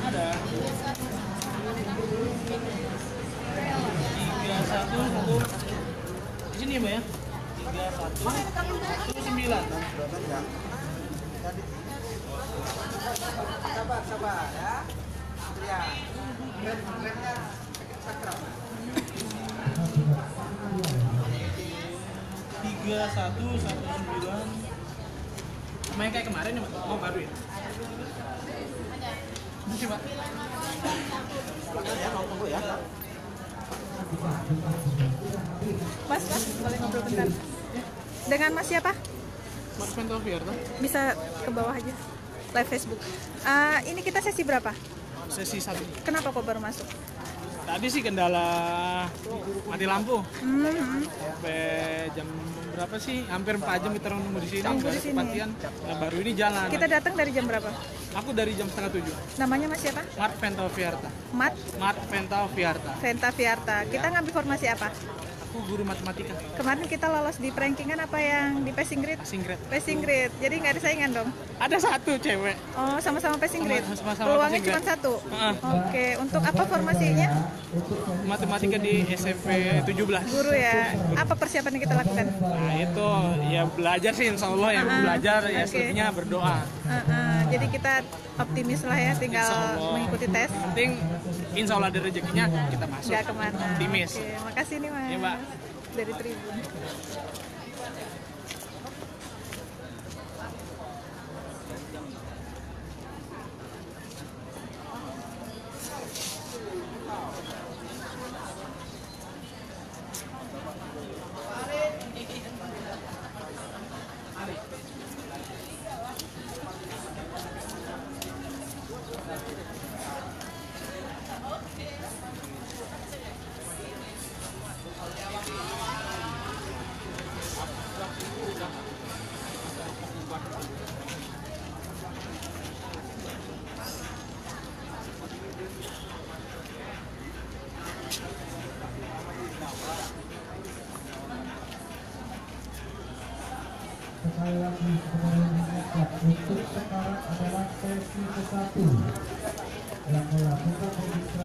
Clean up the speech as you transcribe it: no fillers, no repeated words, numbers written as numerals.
Ada 31 di sini ya Mbak ya. 31 9. Sabar ya. Ya. Remnya sakral. 3119. Main kayak kemarin ya Mbak? Oh baru ya? Ini sih Pak. Silakan ya, mau tunggu ya. Mas, boleh ngobrol bentar? Dengan Mas siapa? Mas Vento Fiarta. Bisa ke bawah aja. Live Facebook. Ini kita sesi berapa? Sesi 1. Kenapa kok baru masuk? Tadi sih kendala mati lampu. Sampai jam berapa sih? Hampir 4 jam kita nunggu di sini. Nunggu Nggak di ada sini. kepastian. Nah, baru ini jalan. Kita datang dari jam berapa? Aku dari jam setengah 7. Namanya Mas siapa? Mart Vento Fiarta. Mat Mart Vento Fiarta. Venta Fiarta. Kita ngambil formasi apa? Aku guru matematika. Kemarin kita lolos di prankingan apa yang di passing grade? Singret. Passing grade. Jadi nggak ada saingan dong? Ada satu cewek. Oh, sama-sama passing grade. Sama-sama Peluangnya passing cuma grade. satu. Heeh. Oke, untuk apa formasinya? Matematika di SMP 17. Guru ya. Apa persiapan yang kita lakukan? Nah itu ya belajar sih insya Allah yang belajar ya Oke. selebihnya berdoa. Jadi kita optimis lah ya, tinggal Insya Allah. mengikuti tes. Penting insya Allah ada rezekinya kita masuk. Nggak kemana. Optimis. Oke, makasih nih Mas. Iya, Mbak. Dari Tribun. Sekali lagi semuanya diingatkan untuk sekarang adalah sesi ke-1 yang melakukan registrasi